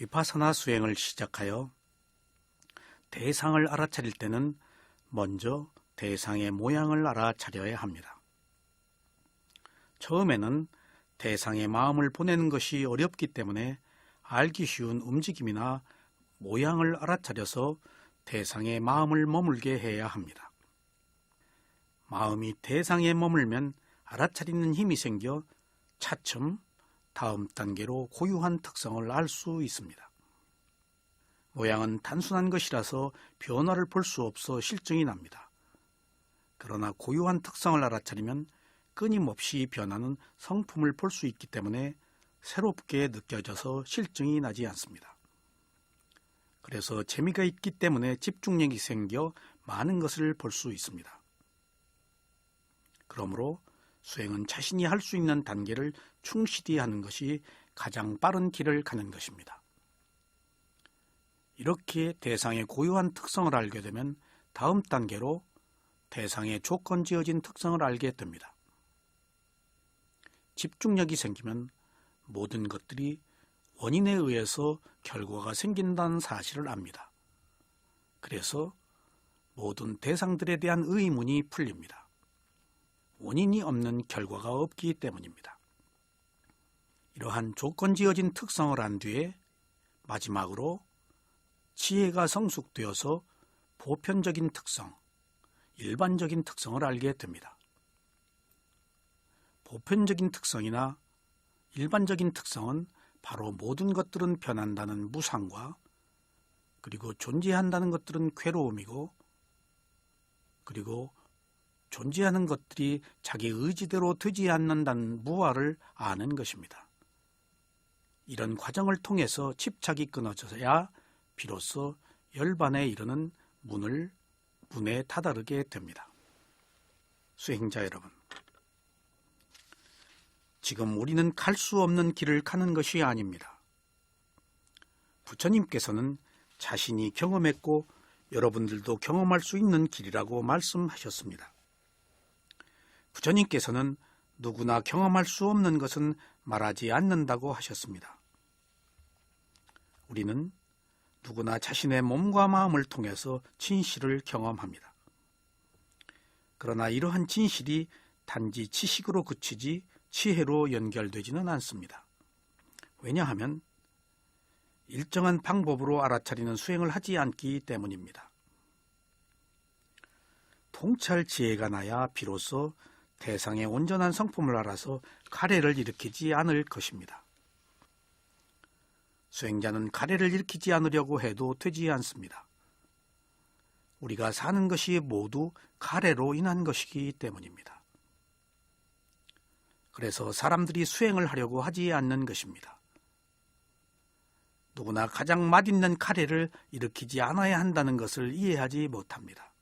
비파사나 수행을 시작하여 대상을 알아차릴 때는 먼저 대상의 모양을 알아차려야 합니다. 처음에는 대상의 마음을 보내는 것이 어렵기 때문에 알기 쉬운 움직임이나 모양을 알아차려서 대상의 마음을 머물게 해야 합니다. 마음이 대상에 머물면 알아차리는 힘이 생겨 차츰 다음 단계로 고유한 특성을 알 수 있습니다. 모양은 단순한 것이라서 변화를 볼 수 없어 실증이 납니다. 그러나 고유한 특성을 알아차리면 끊임없이 변하는 성품을 볼 수 있기 때문에 새롭게 느껴져서 실증이 나지 않습니다. 그래서 재미가 있기 때문에 집중력이 생겨 많은 것을 볼 수 있습니다. 그러므로 수행은 자신이 할 수 있는 단계를 충실히 하는 것이 가장 빠른 길을 가는 것입니다. 이렇게 대상의 고유한 특성을 알게 되면 다음 단계로 대상의 조건 지어진 특성을 알게 됩니다. 집중력이 생기면 모든 것들이 원인에 의해서 결과가 생긴다는 사실을 압니다. 그래서 모든 대상들에 대한 의문이 풀립니다. 원인이 없는 결과가 없기 때문입니다. 이러한 조건 지어진 특성을 안 뒤에 마지막으로 지혜가 성숙되어서 보편적인 특성, 일반적인 특성을 알게 됩니다. 보편적인 특성이나 일반적인 특성은 바로 모든 것들은 변한다는 무상과 그리고 존재한다는 것들은 괴로움이고 그리고 존재하는 것들이 자기 의지대로 되지 않는다는 무아를 아는 것입니다. 이런 과정을 통해서 집착이 끊어져야 비로소 열반에 이르는 문에 다다르게 됩니다. 수행자 여러분, 지금 우리는 갈 수 없는 길을 가는 것이 아닙니다. 부처님께서는 자신이 경험했고 여러분들도 경험할 수 있는 길이라고 말씀하셨습니다. 부처님께서는 누구나 경험할 수 없는 것은 말하지 않는다고 하셨습니다. 우리는 누구나 자신의 몸과 마음을 통해서 진실을 경험합니다. 그러나 이러한 진실이 단지 지식으로 그치지 지혜로 연결되지는 않습니다. 왜냐하면 일정한 방법으로 알아차리는 수행을 하지 않기 때문입니다. 통찰 지혜가 나야 비로소 대상의 온전한 성품을 알아서 가래를 일으키지 않을 것입니다. 수행자는 가래를 일으키지 않으려고 해도 되지 않습니다. 우리가 사는 것이 모두 가래로 인한 것이기 때문입니다. 그래서 사람들이 수행을 하려고 하지 않는 것입니다. 누구나 가장 맛있는 가래를 일으키지 않아야 한다는 것을 이해하지 못합니다.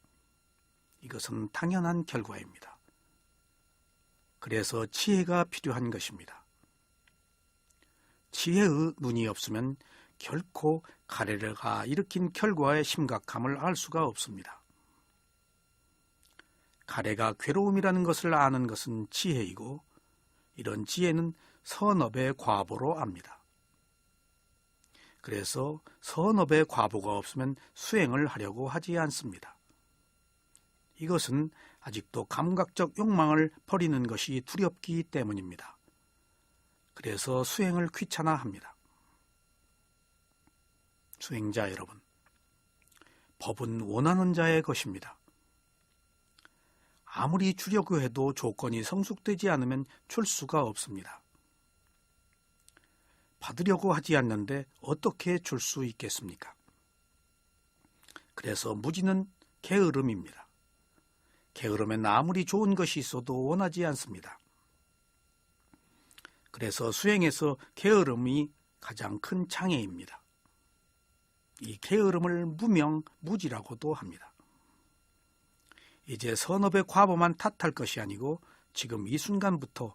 이것은 당연한 결과입니다. 그래서 지혜가 필요한 것입니다. 지혜의 눈이 없으면 결코 가래가 일으킨 결과의 심각함을 알 수가 없습니다. 가래가 괴로움이라는 것을 아는 것은 지혜이고 이런 지혜는 선업의 과보로 압니다. 그래서 선업의 과보가 없으면 수행을 하려고 하지 않습니다. 이것은 아직도 감각적 욕망을 버리는 것이 두렵기 때문입니다. 그래서 수행을 귀찮아합니다. 수행자 여러분, 법은 원하는 자의 것입니다. 아무리 주려고 해도 조건이 성숙되지 않으면 줄 수가 없습니다. 받으려고 하지 않는데 어떻게 줄 수 있겠습니까? 그래서 무지는 게으름입니다. 게으름엔 아무리 좋은 것이 있어도 원하지 않습니다. 그래서 수행에서 게으름이 가장 큰 장애입니다. 이 게으름을 무지라고도 합니다. 이제 선업의 과보만 탓할 것이 아니고 지금 이 순간부터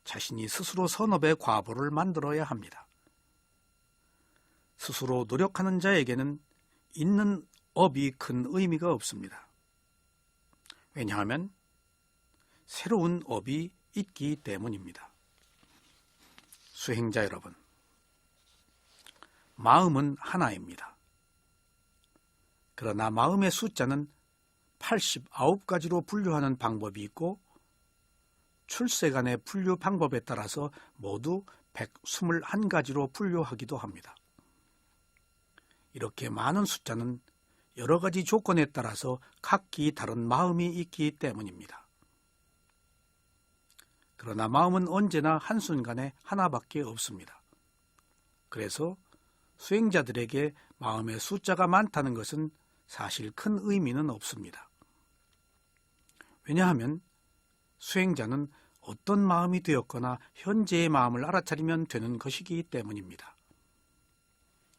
자신이 스스로 선업의 과보를 만들어야 합니다. 스스로 노력하는 자에게는 있는 업이 큰 의미가 없습니다. 왜냐하면 새로운 업이 있기 때문입니다. 수행자 여러분, 마음은 하나입니다. 그러나 마음의 숫자는 89가지로 분류하는 방법이 있고 출세간의 분류 방법에 따라서 모두 121가지로 분류하기도 합니다. 이렇게 많은 숫자는 여러 가지 조건에 따라서 각기 다른 마음이 있기 때문입니다. 그러나 마음은 언제나 한순간에 하나밖에 없습니다. 그래서 수행자들에게 마음의 숫자가 많다는 것은 사실 큰 의미는 없습니다. 왜냐하면 수행자는 어떤 마음이 되었거나 현재의 마음을 알아차리면 되는 것이기 때문입니다.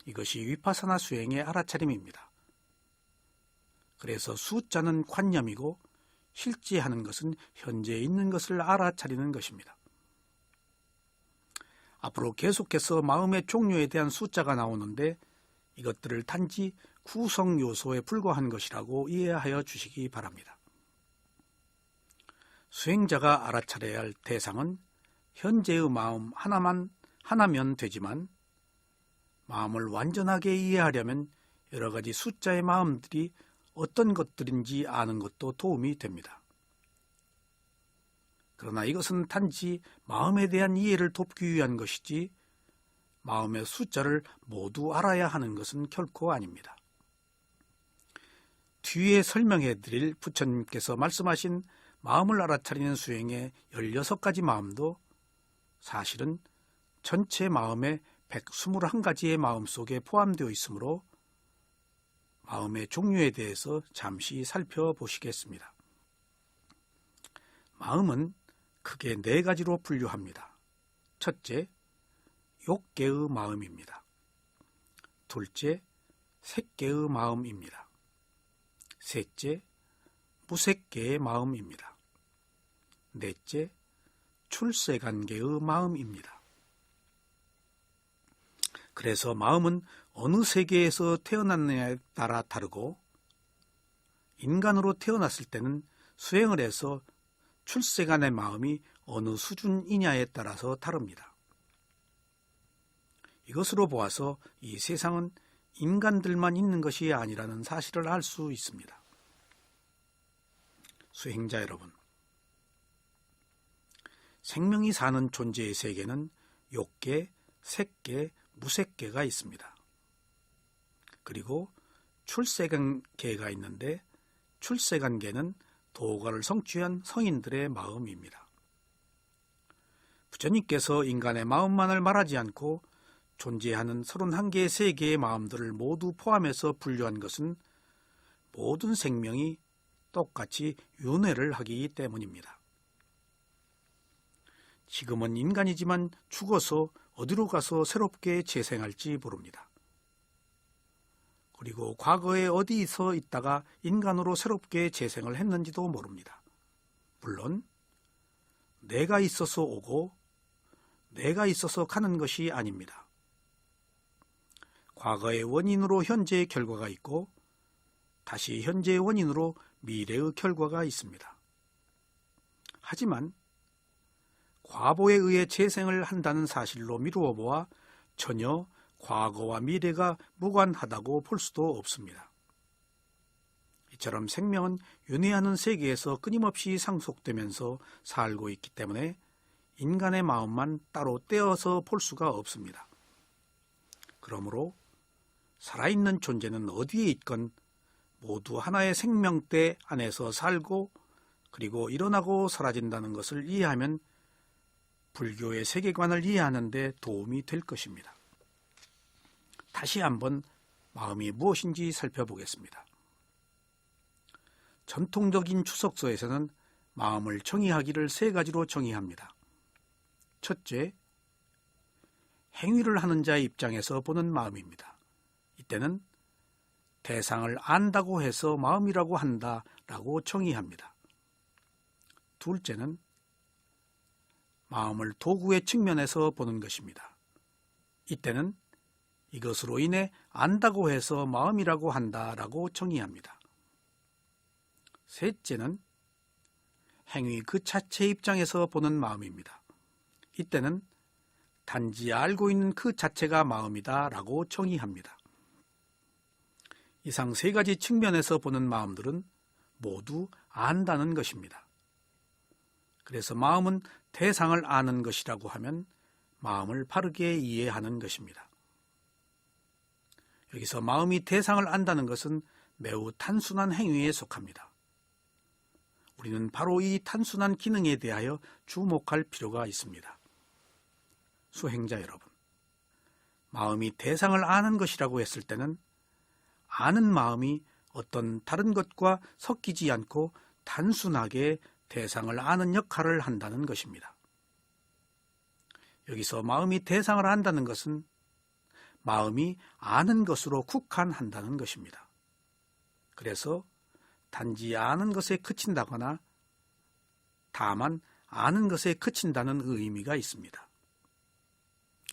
이것이 위파사나 수행의 알아차림입니다. 그래서 숫자는 관념이고 실제 하는 것은 현재 있는 것을 알아차리는 것입니다. 앞으로 계속해서 마음의 종류에 대한 숫자가 나오는데 이것들을 단지 구성 요소에 불과한 것이라고 이해하여 주시기 바랍니다. 수행자가 알아차려야 할 대상은 현재의 마음 하나면 되지만 마음을 완전하게 이해하려면 여러 가지 숫자의 마음들이 어떤 것들인지 아는 것도 도움이 됩니다. 그러나 이것은 단지 마음에 대한 이해를 돕기 위한 것이지 마음의 숫자를 모두 알아야 하는 것은 결코 아닙니다. 뒤에 설명해 드릴 부처님께서 말씀하신 마음을 알아차리는 수행의 16가지 마음도 사실은 전체 마음의 121가지의 마음 속에 포함되어 있으므로 마음의 종류에 대해서 잠시 살펴보시겠습니다. 마음은 크게 4가지로 분류합니다. 첫째, 욕계의 마음입니다. 둘째, 색계의 마음입니다. 셋째, 무색계의 마음입니다. 넷째, 출세관계의 마음입니다. 그래서 마음은 어느 세계에서 태어났느냐에 따라 다르고 인간으로 태어났을 때는 수행을 해서 출세간의 마음이 어느 수준이냐에 따라서 다릅니다. 이것으로 보아서 이 세상은 인간들만 있는 것이 아니라는 사실을 알 수 있습니다. 수행자 여러분, 생명이 사는 존재의 세계는 욕계, 색계, 무색계가 있습니다. 그리고 출세관계가 있는데 출세관계는 도가를 성취한 성인들의 마음입니다. 부처님께서 인간의 마음만을 말하지 않고 존재하는 31개의 세계의 마음들을 모두 포함해서 분류한 것은 모든 생명이 똑같이 윤회를 하기 때문입니다. 지금은 인간이지만 죽어서 어디로 가서 새롭게 재생할지 모릅니다. 그리고 과거에 어디서 있다가 인간으로 새롭게 재생을 했는지도 모릅니다. 물론 내가 있어서 오고 내가 있어서 가는 것이 아닙니다. 과거의 원인으로 현재의 결과가 있고 다시 현재의 원인으로 미래의 결과가 있습니다. 하지만 과보에 의해 재생을 한다는 사실로 미루어 보아 전혀 과거와 미래가 무관하다고 볼 수도 없습니다. 이처럼 생명은 윤회하는 세계에서 끊임없이 상속되면서 살고 있기 때문에 인간의 마음만 따로 떼어서 볼 수가 없습니다. 그러므로 살아있는 존재는 어디에 있건 모두 하나의 생명대 안에서 살고 그리고 일어나고 사라진다는 것을 이해하면 불교의 세계관을 이해하는 데 도움이 될 것입니다. 다시 한번 마음이 무엇인지 살펴보겠습니다. 전통적인 추석서에서는 마음을 정의하기를 3가지로 정의합니다. 첫째, 행위를 하는 자의 입장에서 보는 마음입니다. 이때는 대상을 안다고 해서 마음이라고 한다라고 정의합니다. 둘째는 마음을 도구의 측면에서 보는 것입니다. 이때는 이것으로 인해 안다고 해서 마음이라고 한다라고 정의합니다. 셋째는 행위 그 자체의 입장에서 보는 마음입니다. 이때는 단지 알고 있는 그 자체가 마음이다 라고 정의합니다. 이상 세 가지 측면에서 보는 마음들은 모두 안다는 것입니다. 그래서 마음은 대상을 아는 것이라고 하면 마음을 바르게 이해하는 것입니다. 여기서 마음이 대상을 안다는 것은 매우 단순한 행위에 속합니다. 우리는 바로 이 단순한 기능에 대하여 주목할 필요가 있습니다. 수행자 여러분, 마음이 대상을 아는 것이라고 했을 때는 아는 마음이 어떤 다른 것과 섞이지 않고 단순하게 대상을 아는 역할을 한다는 것입니다. 여기서 마음이 대상을 안다는 것은 마음이 아는 것으로 국한한다는 것입니다. 그래서 단지 아는 것에 그친다거나 다만 아는 것에 그친다는 의미가 있습니다.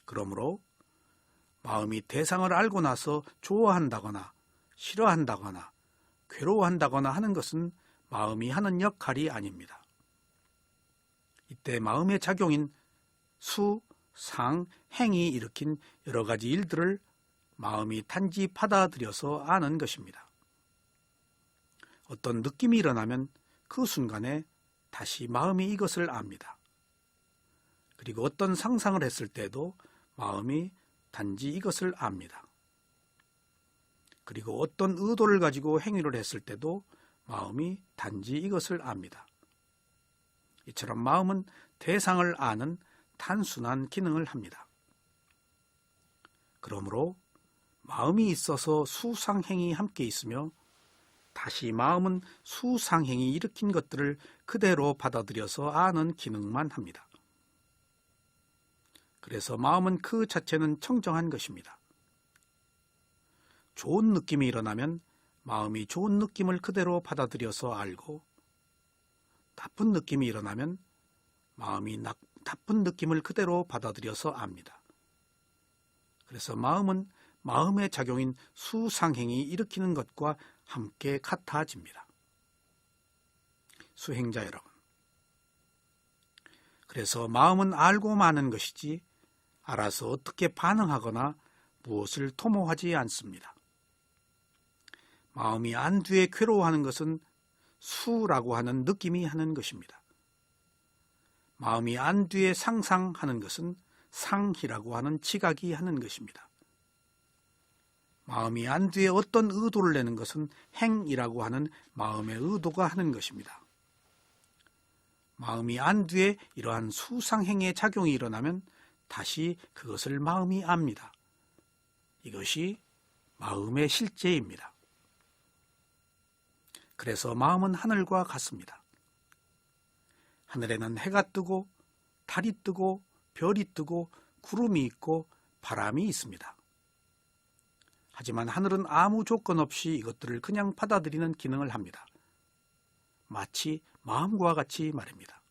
그러므로 마음이 대상을 알고 나서 좋아한다거나 싫어한다거나 괴로워한다거나 하는 것은 마음이 하는 역할이 아닙니다. 이때 마음의 작용인 수, 상, 행이 일으킨 여러 가지 일들을 마음이 단지 받아들여서 아는 것입니다. 어떤 느낌이 일어나면 그 순간에 다시 마음이 이것을 압니다. 그리고 어떤 상상을 했을 때도 마음이 단지 이것을 압니다. 그리고 어떤 의도를 가지고 행위를 했을 때도 마음이 단지 이것을 압니다. 이처럼 마음은 대상을 아는 단순한 기능을 합니다. 그러므로 마음이 있어서 수상행이 함께 있으며 다시 마음은 수상행이 일으킨 것들을 그대로 받아들여서 아는 기능만 합니다. 그래서 마음은 그 자체는 청정한 것입니다. 좋은 느낌이 일어나면 마음이 좋은 느낌을 그대로 받아들여서 알고, 나쁜 느낌이 일어나면 마음이 나쁜 느낌을 그대로 받아들여서 압니다. 그래서 마음은 마음의 작용인 수상행이 일으키는 것과 함께 같아집니다. 수행자 여러분, 그래서 마음은 알고 마는 것이지 알아서 어떻게 반응하거나 무엇을 토모하지 않습니다. 마음이 안 뒤에 괴로워하는 것은 수라고 하는 느낌이 하는 것입니다. 마음이 안 뒤에 상상하는 것은 상이라고 하는 지각이 하는 것입니다. 마음이 안 뒤에 어떤 의도를 내는 것은 행이라고 하는 마음의 의도가 하는 것입니다. 마음이 안 뒤에 이러한 수상행의 작용이 일어나면 다시 그것을 마음이 압니다. 이것이 마음의 실제입니다. 그래서 마음은 하늘과 같습니다. 하늘에는 해가 뜨고 달이 뜨고 별이 뜨고 구름이 있고 바람이 있습니다. 하지만 하늘은 아무 조건 없이 이것들을 그냥 받아들이는 기능을 합니다. 마치 마음과 같이 말입니다.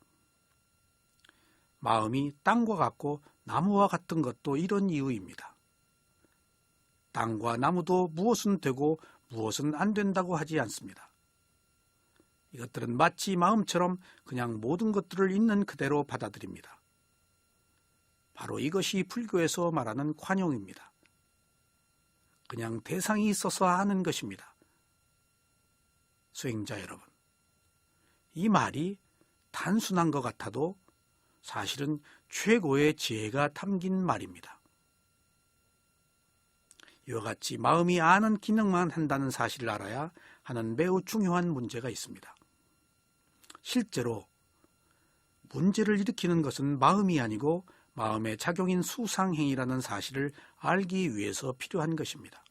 마음이 땅과 같고 나무와 같은 것도 이런 이유입니다. 땅과 나무도 무엇은 되고 무엇은 안 된다고 하지 않습니다. 이것들은 마치 마음처럼 그냥 모든 것들을 있는 그대로 받아들입니다. 바로 이것이 불교에서 말하는 관용입니다. 그냥 대상이 있어서 하는 것입니다. 수행자 여러분, 이 말이 단순한 것 같아도 사실은 최고의 지혜가 담긴 말입니다. 이와 같이 마음이 아는 기능만 한다는 사실을 알아야 하는 매우 중요한 문제가 있습니다. 실제로 문제를 일으키는 것은 마음이 아니고 마음의 작용인 수상행위라는 사실을 알기 위해서 필요한 것입니다.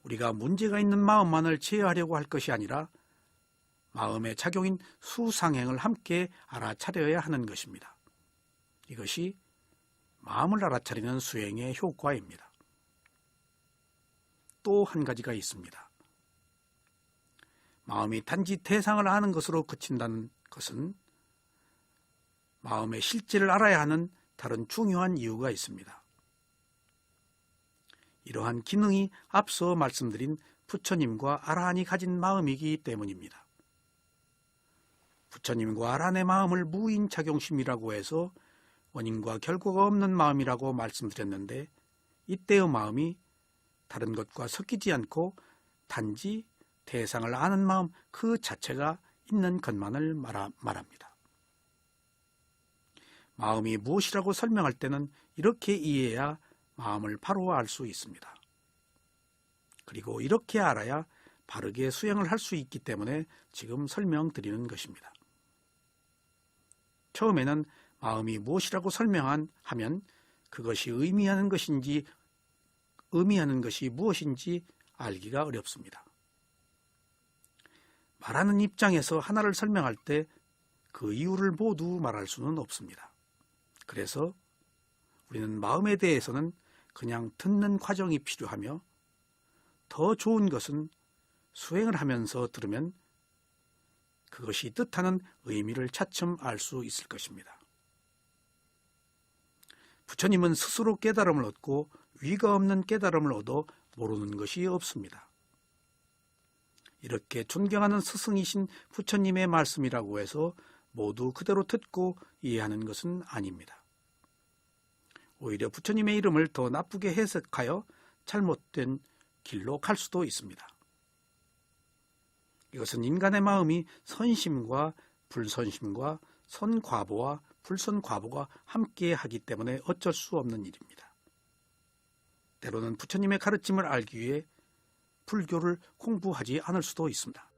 우리가 문제가 있는 마음만을 제어하려고 할 것이 아니라 마음의 작용인 수상행을 함께 알아차려야 하는 것입니다. 이것이 마음을 알아차리는 수행의 효과입니다. 또 한 가지가 있습니다. 마음이 단지 대상을 아는 것으로 그친다는 것은 마음의 실제를 알아야 하는 다른 중요한 이유가 있습니다. 이러한 기능이 앞서 말씀드린 부처님과 아라한이 가진 마음이기 때문입니다. 부처님과 아라한의 마음을 무인작용심이라고 해서 원인과 결과가 없는 마음이라고 말씀드렸는데 이때의 마음이 다른 것과 섞이지 않고 단지 대상을 아는 마음 그 자체가 있는 것만을 말합니다. 마음이 무엇이라고 설명할 때는 이렇게 이해해야 마음을 바로 알 수 있습니다. 그리고 이렇게 알아야 바르게 수행을 할 수 있기 때문에 지금 설명드리는 것입니다. 처음에는 마음이 무엇이라고 설명하면 그것이 의미하는 것이 무엇인지 알기가 어렵습니다. 말하는 입장에서 하나를 설명할 때 그 이유를 모두 말할 수는 없습니다. 그래서 우리는 마음에 대해서는 그냥 듣는 과정이 필요하며 더 좋은 것은 수행을 하면서 들으면 그것이 뜻하는 의미를 차츰 알 수 있을 것입니다. 부처님은 스스로 깨달음을 얻고 위가 없는 깨달음을 얻어 모르는 것이 없습니다. 이렇게 존경하는 스승이신 부처님의 말씀이라고 해서 모두 그대로 듣고 이해하는 것은 아닙니다. 오히려 부처님의 이름을 더 나쁘게 해석하여 잘못된 길로 갈 수도 있습니다. 이것은 인간의 마음이 선심과 불선심과 선과보와 불선과보가 함께 하기 때문에 어쩔 수 없는 일입니다. 때로는 부처님의 가르침을 알기 위해 불교를 공부하지 않을 수도 있습니다.